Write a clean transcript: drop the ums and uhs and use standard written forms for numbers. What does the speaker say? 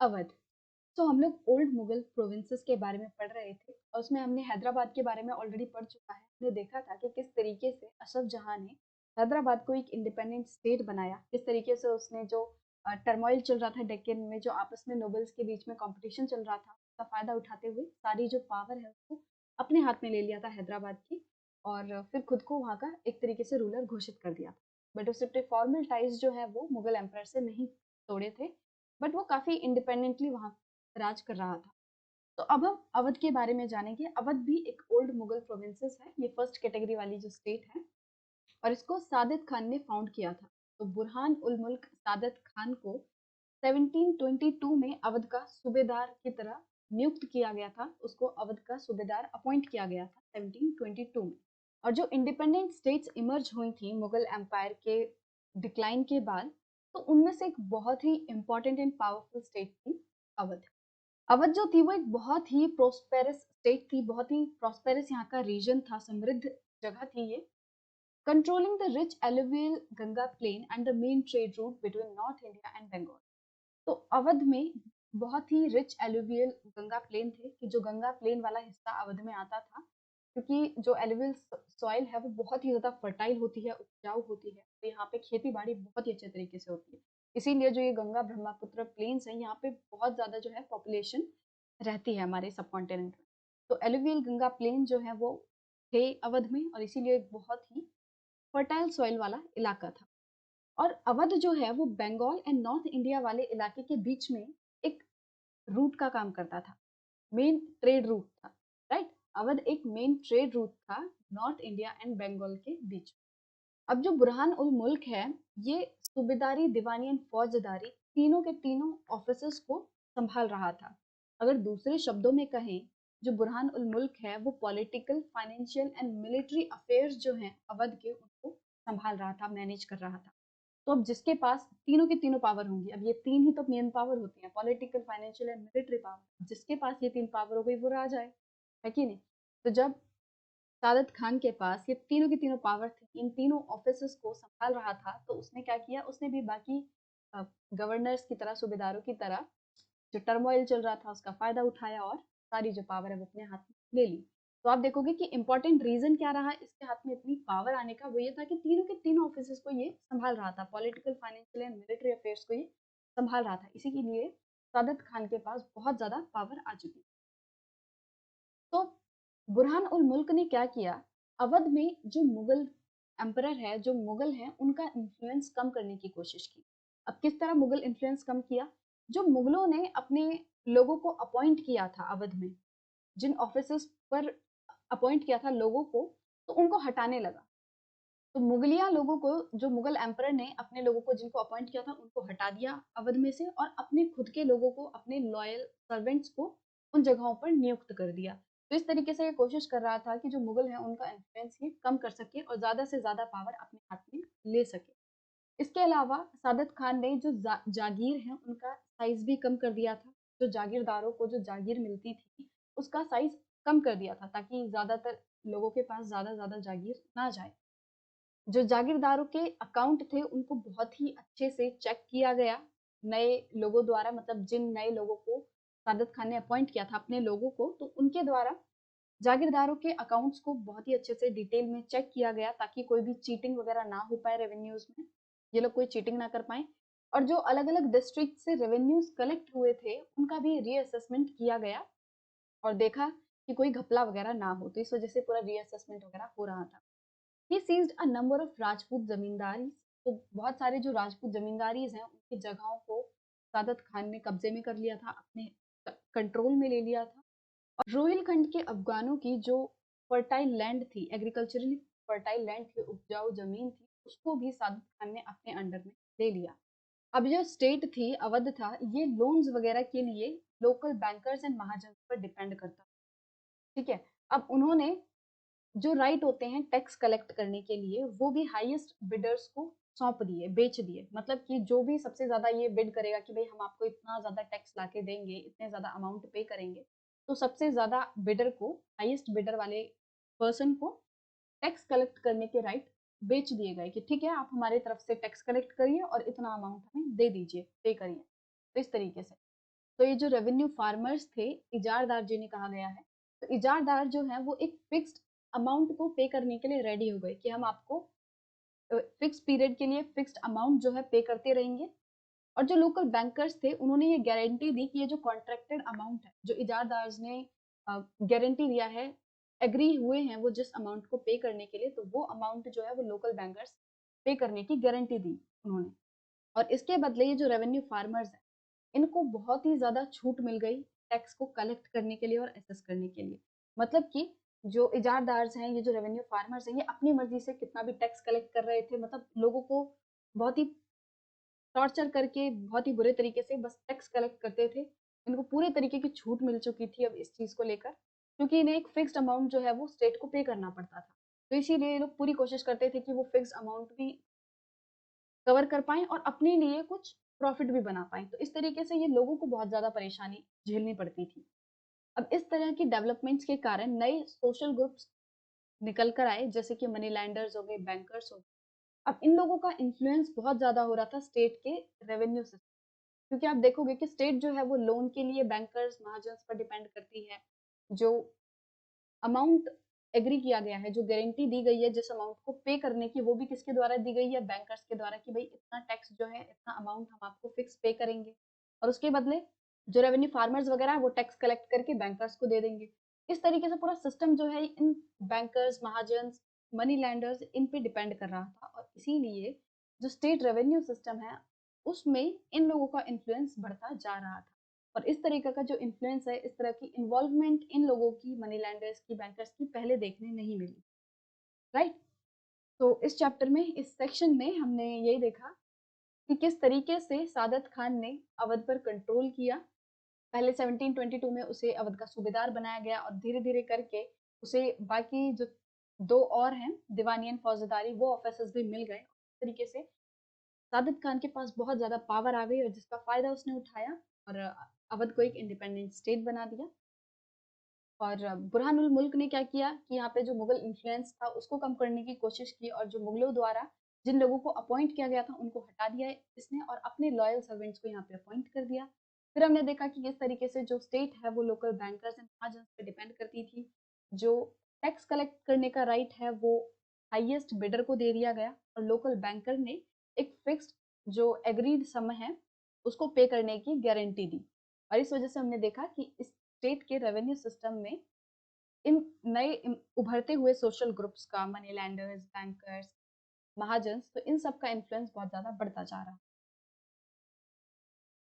अवध। तो हम लोग ओल्ड मुगल प्रोविंसेस के बारे में पढ़ रहे थे और उसमें हमने हैदराबाद के बारे में ऑलरेडी पढ़ चुका है। हमने देखा था कि किस तरीके से अशफ जहां ने हैदराबाद को एक इंडिपेंडेंट स्टेट बनाया, किस तरीके से उसने जो टर्मोइल चल रहा था डेक्कन में, जो आपस में नोबल्स के बीच में कंपटीशन चल रहा था, उसका फायदा उठाते हुए सारी जो पावर है उसको अपने हाथ में ले लिया था हैदराबाद की, और फिर खुद को वहाँ का एक तरीके से रूलर घोषित कर दिया था। बट उससे फॉर्मल टाइज जो है वो मुगल एम्पायर से नहीं तोड़े थे, बट वो काफी इंडिपेंडेंटली वहाँ राज कर रहा था। तो अब हम अवध के बारे में जानेंगे। अवध भी एक ओल्ड मुगल प्रोविंसेस है, ये फर्स्ट कैटेगरी वाली जो स्टेट है, और इसको सादित खान ने फाउंड किया था। तो बुरहान उल मुल्क सादित खान को 1722 में अवध का सूबेदार की तरह नियुक्त किया गया था, उसको अवध का सूबेदार अपॉइंट किया गया था 1722 में। और जो इंडिपेंडेंट स्टेट्स इमर्ज हुई थी मुगल एम्पायर के डिक्लाइन के बाद, तो उनमें से एक बहुत ही इंपॉर्टेंट एंड पावरफुल स्टेट थी अवध। अवध जो थी वो एक बहुत ही प्रोस्पेरस स्टेट थी, बहुत ही प्रोस्पेरस यहाँ का रीजन था, समृद्ध जगह थी ये, controlling the rich alluvial Ganga plain and the main trade route between north India and Bengal. तो अवध में बहुत ही रिच एलुवियल गंगा प्लेन थे, कि जो गंगा प्लेन वाला हिस्सा अवध में आता था, क्योंकि जो एलुवियल सॉइल है वो बहुत ही ज्यादा फर्टाइल होती है, उपजाऊ होती है, तो यहाँ पे खेती बाड़ी बहुत ही अच्छे तरीके से होती है। इसीलिए जो ये गंगा ब्रह्मपुत्र प्लेन्स है, यहाँ पे बहुत ज्यादा जो है पॉपुलेशन रहती है हमारे सब कॉन्टिनेंट में। तो एलुवियल गंगा प्लेन जो है वो थे अवध में, और इसीलिए एक बहुत ही फर्टाइल सॉइल वाला इलाका था। और अवध जो है वो बंगाल एंड नॉर्थ इंडिया वाले इलाके के बीच में एक रूट का काम करता था, मेन ट्रेड रूट था, राइट। अवध एक मेन ट्रेड रूट था नॉर्थ इंडिया एंड बंगाल के बीच। अब जो बुरहान उल मुल्क है, ये सूबेदारी, दीवानी एंड फौजदारी तीनों के तीनों ऑफिसर्स को संभाल रहा था। अगर दूसरे शब्दों में कहें, जो बुरहान उल मुल्क है वो political, financial and military affairs जो हैं अवध के, उनको संभाल रहा था, मैनेज कर रहा था। तो अब जिसके पास तीनों की तीनों पावर होंगी, अब ये तीन ही तो मेन पावर होती है, political, financial and military power, जिसके पास ये तीन पावर हो गई वो राजा है कि नहीं। तो जब सादत खान के पास ये तीनों की तीनों पावर थी, इन तीनों ऑफिसर्स को संभाल रहा था, तो उसने क्या किया, उसने भी बाकी गवर्नर्स की तरह, सूबेदारों की तरह, जो टर्मोइल चल रहा था उसका फायदा उठाया और सारी जो पावर है वो अपने हाथ में ले ली। तो आप देखोगे कि इंपॉर्टेंट रीजन क्या रहा इसके हाथ में इतनी पावर आने का, वो ये था कि तीनों के तीनों ऑफिसर्स को ये संभाल रहा था, political, financial and military affairs को ये संभाल रहा था। इसी के लिए सादत खान के पास बहुत ज्यादा पावर आ चुकी। तो बुरहान उल मुल्क ने क्या किया, अवध में जो मुगल एम्परर है, जो मुगल हैं, उनका इन्फ्लुएंस कम करने की कोशिश की। अब किस तरह मुगल इन्फ्लुएंस कम किया, जो मुगलों ने अपने लोगों को अपॉइंट किया था अवध में, जिन ऑफिसर्स पर अपॉइंट किया था लोगों को, तो उनको हटाने लगा। तो मुगलिया लोगों को, जो मुगल एम्परर ने अपने लोगों को जिनको अपॉइंट किया था उनको हटा दिया अवध में से, और अपने खुद के लोगों को, अपने लॉयल सर्वेंट्स को उन जगहों पर नियुक्त कर दिया। तो इस तरीके से ये कोशिश कर रहा था कि जो मुगल हैं उनका इन्फ्लुएंस ये कम कर सके और ज्यादा से ज्यादा पावर अपने हाथ में ले सके। इसके अलावा सादत खान ने जो जागीर है उनका साइज भी कम कर दिया था। जो जागीरदारों को जो जागीर मिलती थी उसका साइज कम कर दिया था, ताकि ज्यादातर लोगों के पास ज्यादा ज्यादा जागीर ना जाए। जो जागीरदारों के अकाउंट थे उनको बहुत ही अच्छे से चेक किया गया नए लोगों द्वारा, मतलब जिन नए लोगों को सादत खान ने अपॉइंट किया था अपने लोगों को, तो उनके द्वारा जागीरदारों के अकाउंट्स को बहुत ही अच्छे से डिटेल में चेक किया गया, ताकि कोई भी चीटिंग वगैरह ना हो पाए रेवेन्यूज में, ये लोग कोई चीटिंग ना कर पाए। और जो अलग अलग डिस्ट्रिक्ट से रेवेन्यूज कलेक्ट हुए थे उनका भी रीअसेसमेंट किया गया, और देखा कि कोई घपला वगैरह ना हो, तो इस वजह से पूरा रीअसेसमेंट वगैरह हो रहा था। He seized a number of Rajput जमींदारी, तो बहुत सारे जो राजपूत जमींदारीज हैं उनकी जगहों को सादत खान ने कब्जे में कर लिया था, अपने कंट्रोल में ले लिया था। और रोहिलखंड के अफगानों की जो फर्टाइल लैंड थी, एग्रीकल्चरली फर्टाइल लैंड थी, उपजाऊ जमीन थी, उसको भी सादत खान ने अपने अंडर में ले लिया। अब जो स्टेट थी, अवध था, ये लोन्स वगैरह के लिए लोकल बैंकर्स एंड महाजन पर डिपेंड करता, ठीक है। अब उन्होंने जो राइट होते हैं टैक्स कलेक्ट करने के लिए, वो भी हाईएस्ट बिडर्स को सौंप दिए, बेच दिए। मतलब कि जो भी सबसे ज्यादा ये बिड करेगा कि भाई हम आपको इतना ज्यादा टैक्स लाके देंगे, इतने ज्यादा अमाउंट पे करेंगे, तो सबसे ज्यादा बिडर को, हाईएस्ट बिडर वाले पर्सन को टैक्स कलेक्ट करने के राइट बेच दिए गए, कि ठीक है आप हमारी तरफ से टैक्स कलेक्ट करिए और इतना अमाउंट हमें दे दीजिए, पे करिए। तो इस तरीके से तो ये जो रेवेन्यू फार्मर्स थे, इजारदार जिन्हें कहा गया है, तो इजारदार जो है वो एक फिक्स्ड अमाउंट को पे करने के लिए रेडी हो गए कि हम आपको फिक्स पीरियड के लिए फिक्स्ड अमाउंट जो है पे करते रहेंगे। और जो लोकल बैंकर्स थे उन्होंने ये गारंटी दी कि ये जो कॉन्ट्रैक्टेड अमाउंट है, जो इजारदार ने गारंटी दिया है, एग्री हुए हैं वो जिस अमाउंट को पे करने के लिए, तो वो अमाउंट जो है वो लोकल बैंकर्स पे करने की गारंटी दी उन्होंने। और इसके बदले ये जो रेवेन्यू फार्मर्स हैं, इनको बहुत ही ज़्यादा छूट मिल गई टैक्स को कलेक्ट करने के लिए और असेस करने के लिए। मतलब कि जो इजारदार्स हैं, ये जो रेवेन्यू फार्मर्स हैं, ये अपनी मर्जी से कितना भी टैक्स कलेक्ट कर रहे थे, मतलब लोगों को बहुत ही टॉर्चर करके, बहुत ही बुरे तरीके से बस टैक्स कलेक्ट करते थे। इनको पूरे तरीके की छूट मिल चुकी थी अब इस चीज़ को लेकर, क्योंकि इन्हें एक फिक्स्ड अमाउंट जो है वो स्टेट को पे करना पड़ता था। तो इसीलिए ये लोग पूरी कोशिश करते थे कि वो फिक्स्ड अमाउंट भी कवर कर पाएँ और अपने लिए कुछ प्रॉफिट भी बना पाएँ। तो इस तरीके से ये लोगों को बहुत ज़्यादा परेशानी झेलनी पड़ती थी। अब इस तरह की डेवलपमेंट्स के कारण नए सोशल ग्रुप्स निकल कर आए, जैसे कि मनी लैंडर्स हो गए, बैंकर्स हो गए। अब इन लोगों का इन्फ्लुएंस बहुत ज़्यादा हो रहा था स्टेट के रेवेन्यू सिस्टम, क्योंकि आप देखोगे कि स्टेट जो है वो लोन के लिए बैंकर्स, महाजन्स पर डिपेंड करती है। जो अमाउंट एग्री किया गया है, जो गारंटी दी गई है जिस अमाउंट को पे करने की, वो भी किसके द्वारा दी गई है? बैंकर्स के द्वारा, कि भाई इतना टैक्स जो है, इतना अमाउंट हम आपको फिक्स पे करेंगे और उसके बदले जो रेवेन्यू फार्मर्स वगैरह है वो टैक्स कलेक्ट करके बैंकर्स को दे देंगे। इस तरीके से पूरा सिस्टम जो है इन बैंकर्स, महाजन्स, मनी लैंडर्स, इन पे डिपेंड कर रहा था। और इसीलिए जो स्टेट रेवेन्यू सिस्टम है उसमें इन लोगों का इन्फ्लुएंस बढ़ता जा रहा था। और इस तरीके का जो इन्फ्लुएंस है, इस तरह की इन्वॉल्वमेंट इन लोगों की, मनी लैंडर्स की, बैंकर्स की, पहले देखने नहीं मिली। राइट। तो इस चैप्टर में, इस सेक्शन में हमने यही देखा कि किस तरीके से सादत खान ने अवध पर कंट्रोल किया। पहले 1722 में उसे अवध का सूबेदार बनाया गया और धीरे धीरे करके उसे बाकी जो दो और हैं दीवानी एंड फौजदारी, वो ऑफिसर्स भी मिल गए। इस तरीके से सादिक खान के पास बहुत ज़्यादा पावर आ गई और जिसका फ़ायदा उसने उठाया और अवध को एक इंडिपेंडेंट स्टेट बना दिया। और बुरहानुल मुल्क ने क्या किया कि यहाँ पे जो मुगल इन्फ्लुएंस था उसको कम करने की कोशिश की और जो मुगलों द्वारा जिन लोगों को अपॉइंट किया गया था उनको हटा दिया इसने और अपने लॉयल सर्वेंट्स को यहाँ पे अपॉइंट कर दिया। फिर हमने देखा कि किस तरीके से जो स्टेट है वो लोकल बैंकर्स एंड महाजन पे डिपेंड करती थी। जो टैक्स कलेक्ट करने का राइट है वो हाईएस्ट बिडर को दे दिया गया और लोकल बैंकर ने एक फिक्स्ड जो एग्रीड सम है उसको पे करने की गारंटी दी। और इस वजह से हमने देखा कि इस स्टेट के रेवेन्यू सिस्टम में इन नए उभरते हुए सोशल ग्रुप्स का, मनी लैंडर्स, बैंकर्स, महाजन्स, तो इन सब का इन्फ्लुएंस बहुत ज्यादा बढ़ता जा रहा है।